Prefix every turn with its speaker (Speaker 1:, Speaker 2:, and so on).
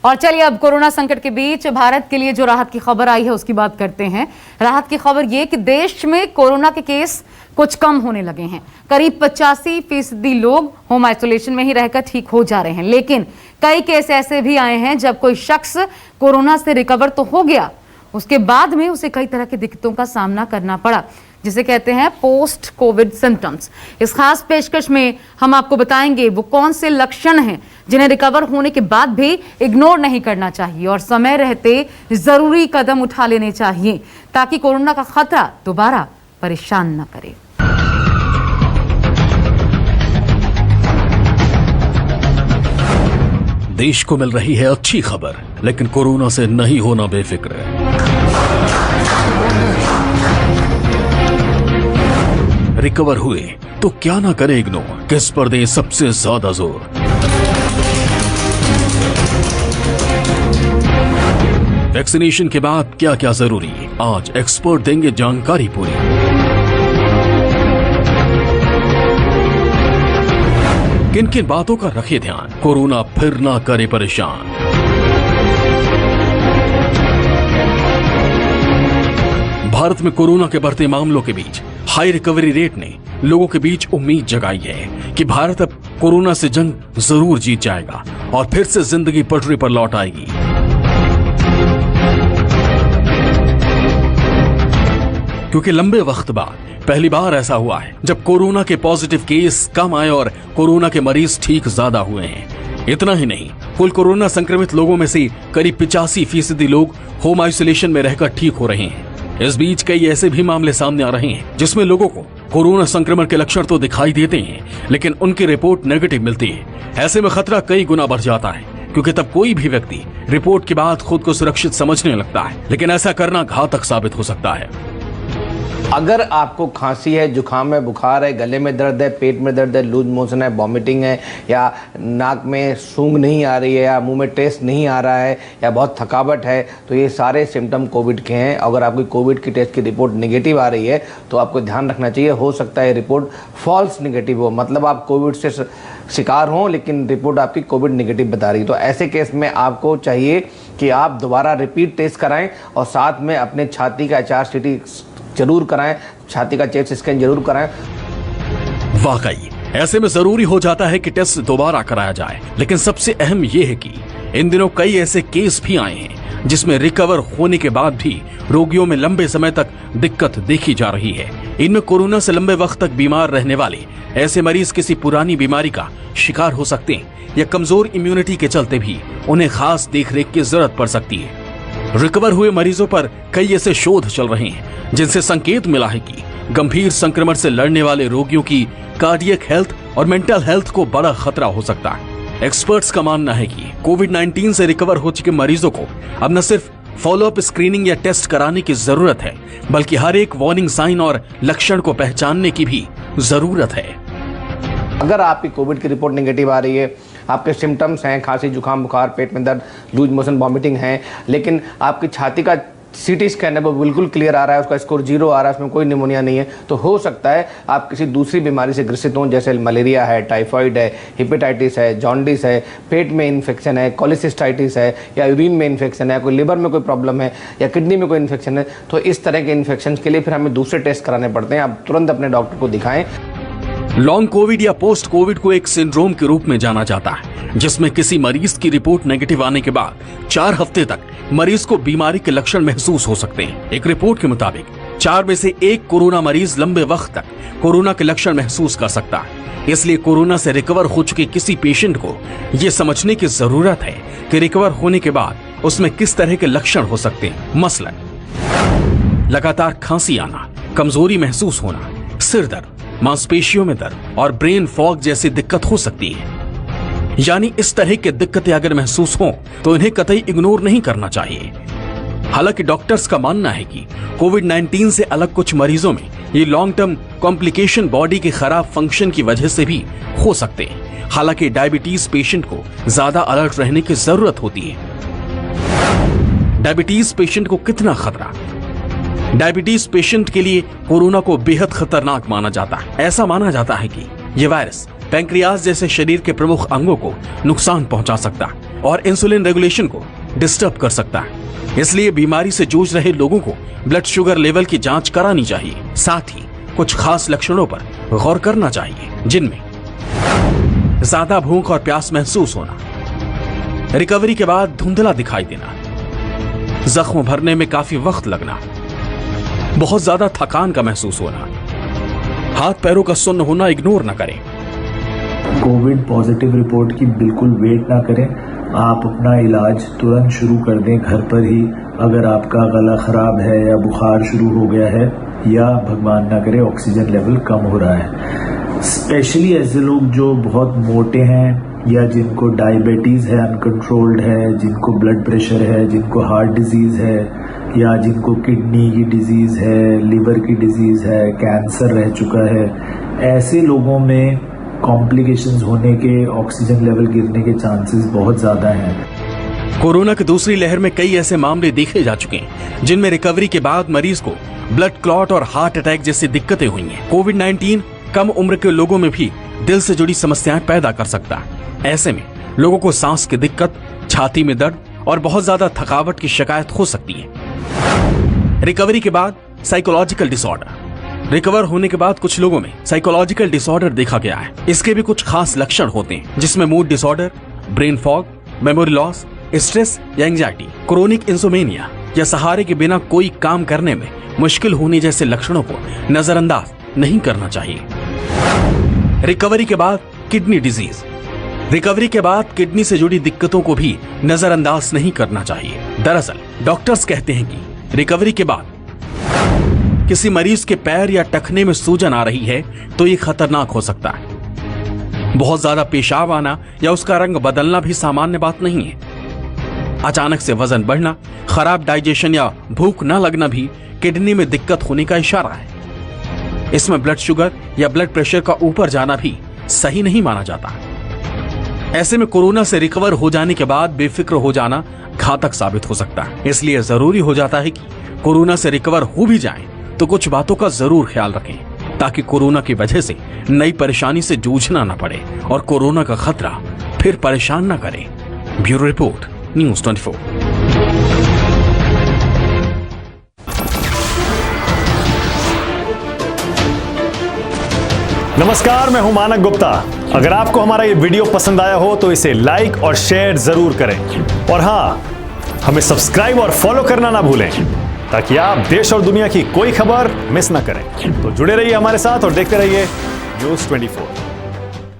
Speaker 1: और चलिए अब कोरोना संकट के बीच भारत के लिए जो राहत की खबर आई है उसकी बात करते हैं। राहत की खबर ये कि देश में कोरोना के केस कुछ कम होने लगे हैं। करीब 85% लोग होम आइसोलेशन में ही रहकर ठीक हो जा रहे हैं, लेकिन कई केस ऐसे भी आए हैं जब कोई शख्स कोरोना से रिकवर तो हो गया, उसके बाद में उसे कई तरह की दिक्कतों का सामना करना पड़ा, जिसे कहते हैं पोस्ट कोविड सिम्टम्स। इस खास पेशकश में हम आपको बताएंगे वो कौन से लक्षण हैं जिन्हें रिकवर होने के बाद भी इग्नोर नहीं करना चाहिए और समय रहते जरूरी कदम उठा लेने चाहिए ताकि कोरोना का खतरा दोबारा परेशान न करे।
Speaker 2: देश को मिल रही है अच्छी खबर, लेकिन कोरोना से नहीं होना बेफिक्र। रिकवर हुए तो क्या ना करे इग्नोर, किस पर दें सबसे ज्यादा जोर। वैक्सीनेशन के बाद क्या क्या जरूरी, आज एक्सपर्ट देंगे जानकारी पूरी। किन किन बातों का रखे ध्यान, कोरोना फिर ना करे परेशान। भारत में कोरोना के बढ़ते मामलों के बीच हाई रिकवरी रेट ने लोगों के बीच उम्मीद जगाई है कि भारत अब कोरोना से जंग जरूर जीत जाएगा और फिर से जिंदगी पटरी पर लौट आएगी। क्योंकि लंबे वक्त बाद पहली बार ऐसा हुआ है जब कोरोना के पॉजिटिव केस कम आए और कोरोना के मरीज ठीक ज्यादा हुए हैं। इतना ही नहीं, कुल कोरोना संक्रमित लोगों में से करीब 85% लोग होम आइसोलेशन में रहकर ठीक हो रहे हैं। इस बीच कई ऐसे भी मामले सामने आ रहे हैं जिसमें लोगों को कोरोना संक्रमण के लक्षण तो दिखाई देते हैं, लेकिन उनकी रिपोर्ट नेगेटिव मिलती है। ऐसे में खतरा कई गुना बढ़ जाता है, क्योंकि तब कोई भी व्यक्ति रिपोर्ट के बाद खुद को सुरक्षित समझने लगता है, लेकिन ऐसा करना घातक साबित हो सकता है।
Speaker 3: अगर आपको खांसी है, जुकाम है, बुखार है, गले में दर्द है, पेट में दर्द है, लूज मोशन है, वॉमिटिंग है, या नाक में सूंघ नहीं आ रही है, या मुंह में टेस्ट नहीं आ रहा है, या बहुत थकावट है, तो ये सारे सिम्टम कोविड के हैं। अगर आपकी कोविड की टेस्ट की रिपोर्ट निगेटिव आ रही है तो आपको ध्यान रखना चाहिए, हो सकता है रिपोर्ट फॉल्स निगेटिव हो, मतलब आप कोविड से शिकार हों लेकिन रिपोर्ट आपकी कोविड निगेटिव बता रही है। तो ऐसे केस में आपको चाहिए कि आप दोबारा रिपीट टेस्ट कराएं और साथ में अपने छाती का HRCT जरूर कराएं, छाती का चेस्ट स्कैन जरूर कराएं।
Speaker 2: वाकई ऐसे में जरूरी हो जाता है कि टेस्ट दोबारा कराया जाए, लेकिन सबसे अहम यह है कि इन दिनों कई ऐसे केस भी आए हैं जिसमें रिकवर होने के बाद भी रोगियों में लंबे समय तक दिक्कत देखी जा रही है। इनमें कोरोना से लंबे वक्त तक बीमार रहने वाले ऐसे मरीज किसी पुरानी बीमारी का शिकार हो सकते हैं या कमजोर इम्यूनिटी के चलते भी उन्हें खास देखरेख की जरूरत पड़ सकती है। रिकवर हुए मरीजों पर कई ऐसे शोध चल रहे हैं जिनसे संकेत मिला है कि गंभीर संक्रमण से लड़ने वाले रोगियों की कार्डियक हेल्थ और मेंटल हेल्थ को बड़ा खतरा हो सकता है। एक्सपर्ट्स का मानना है कि कोविड-19 से रिकवर हो चुके मरीजों को अब न सिर्फ फॉलोअप स्क्रीनिंग या टेस्ट कराने की जरूरत है, बल्कि हर एक वार्निंग साइन और लक्षण को पहचानने की भी जरूरत है।
Speaker 3: अगर आपकी कोविड की रिपोर्ट नेगेटिव आ रही है, आपके सिम्टम्स हैं खांसी, जुकाम, बुखार, पेट में दर्द, लूज मोशन, वॉमिटिंग है, लेकिन आपकी छाती का CT स्कैन है वो बिल्कुल क्लियर आ रहा है, उसका स्कोर 0 आ रहा है, उसमें कोई निमोनिया नहीं है, तो हो सकता है आप किसी दूसरी बीमारी से ग्रसित हों, जैसे मलेरिया है, टाइफाइड है, हेपेटाइटिस है, जॉन्डिस है, पेट में इन्फेक्शन है, कोलिसिस्टाइटिस है, या यूरिन में इन्फेक्शन है, कोई लिवर में कोई प्रॉब्लम है या किडनी में कोई इन्फेक्शन है, तो इस तरह के इन्फेक्शन के लिए फिर हमें दूसरे टेस्ट कराने पड़ते हैं। आप तुरंत अपने डॉक्टर को दिखाएं।
Speaker 2: लॉन्ग कोविड या पोस्ट कोविड को एक सिंड्रोम के रूप में जाना जाता है, जिसमें किसी मरीज की रिपोर्ट नेगेटिव आने के बाद 4 हफ्ते तक मरीज को बीमारी के लक्षण महसूस हो सकते हैं। एक रिपोर्ट के मुताबिक 4 में से 1 कोरोना मरीज लंबे वक्त तक कोरोना के लक्षण महसूस कर सकता है। इसलिए कोरोना से रिकवर हो चुके किसी पेशेंट को यह समझने की जरूरत है कि रिकवर होने के बाद उसमें किस तरह के लक्षण हो सकते हैं। मसलन लगातार खांसी आना, कमजोरी महसूस होना, सिर दर्द, मांसपेशियों में दर्द और ब्रेन फॉग जैसी दिक्कत हो सकती है। यानी इस तरह की दिक्कतें अगर महसूस हों तो इन्हें कतई इग्नोर नहीं करना चाहिए। हालांकि डॉक्टर्स का मानना है कि कोविड-19 से अलग कुछ मरीजों में ये लॉन्ग टर्म कॉम्प्लिकेशन बॉडी के खराब फंक्शन की वजह से भी हो सकते हैं। हालांकि डायबिटीज पेशेंट को ज्यादा अलर्ट रहने की जरूरत होती है। डायबिटीज पेशेंट को कितना खतरा? डायबिटीज पेशेंट के लिए कोरोना को बेहद खतरनाक माना जाता है। ऐसा माना जाता है कि यह वायरस पैंक्रियाज जैसे शरीर के प्रमुख अंगों को नुकसान पहुंचा सकता है और इंसुलिन रेगुलेशन को डिस्टर्ब कर सकता है। इसलिए बीमारी से जूझ रहे लोगों को ब्लड शुगर लेवल की जांच करानी चाहिए। साथ ही कुछ खास लक्षणों पर गौर करना चाहिए, जिनमें ज्यादा भूख और प्यास महसूस होना, रिकवरी के बाद धुंधला दिखाई देना, जख्म भरने में काफी वक्त लगना, बहुत ज्यादा थकान का महसूस होना, हाथ पैरों का सुन्न होना इग्नोर न करें।
Speaker 4: कोविड पॉजिटिव रिपोर्ट की बिल्कुल वेट ना करें, आप अपना इलाज तुरंत शुरू कर दें घर पर ही। अगर आपका गला खराब है या बुखार शुरू हो गया है या भगवान ना करे ऑक्सीजन लेवल कम हो रहा है, स्पेशली ऐसे लोग जो बहुत मोटे हैं या जिनको डायबिटीज है, अनकंट्रोल्ड है, जिनको ब्लड प्रेशर है, जिनको हार्ट डिजीज है या जिनको किडनी की डिजीज है, लिवर की डिजीज है, कैंसर रह चुका है, ऐसे लोगों में कॉम्प्लिकेशंस होने के, ऑक्सीजन लेवल गिरने के चांसेस बहुत ज्यादा हैं।
Speaker 2: कोरोना की दूसरी लहर में कई ऐसे मामले देखे जा चुके हैं जिनमें रिकवरी के बाद मरीज को ब्लड क्लॉट और हार्ट अटैक जैसी दिक्कतें हुई हैं। कोविड-19 कम उम्र के लोगों में भी दिल से जुड़ी समस्याएं पैदा कर सकता है। ऐसे में लोगों को सांस की दिक्कत, छाती में दर्द और बहुत ज्यादा थकावट की शिकायत हो सकती है। रिकवरी के बाद साइकोलॉजिकल डिसऑर्डर, रिकवर होने के बाद कुछ लोगों में साइकोलॉजिकल डिसऑर्डर देखा गया है। इसके भी कुछ खास लक्षण होते हैं, जिसमें mood disorder, brain fog, memory loss, stress या एंजाइटी, क्रोनिक इंसोमेनिया या सहारे के बिना कोई काम करने में मुश्किल होने जैसे लक्षणों को नजरअंदाज नहीं करना चाहिए। रिकवरी के बाद किडनी डिजीज, रिकवरी के बाद किडनी से जुड़ी दिक्कतों को भी नजरअंदाज नहीं करना चाहिए। दरअसल डॉक्टर्स कहते हैं कि रिकवरी के बाद किसी मरीज के पैर या टखने में सूजन आ रही है तो ये खतरनाक हो सकता है। बहुत ज्यादा पेशाब आना या उसका रंग बदलना भी सामान्य बात नहीं है। अचानक से वजन बढ़ना, खराब डाइजेशन या भूख न लगना भी किडनी में दिक्कत होने का इशारा है। इसमें ब्लड शुगर या ब्लड प्रेशर का ऊपर जाना भी सही नहीं माना जाता। ऐसे में कोरोना से रिकवर हो जाने के बाद बेफिक्र हो जाना घातक साबित हो सकता है। इसलिए जरूरी हो जाता है कि कोरोना से रिकवर हो भी जाएं तो कुछ बातों का जरूर ख्याल रखें, ताकि कोरोना की वजह से नई परेशानी से जूझना न पड़े और कोरोना का खतरा फिर परेशान न करे। Bureau report, news 24।
Speaker 5: नमस्कार, मैं हूं मानक गुप्ता। अगर आपको हमारा ये वीडियो पसंद आया हो तो इसे लाइक और शेयर जरूर करें, और हां, हमें सब्सक्राइब और फॉलो करना ना भूलें, ताकि आप देश और दुनिया की कोई खबर मिस ना करें। तो जुड़े रहिए हमारे साथ और देखते रहिए न्यूज़ 24।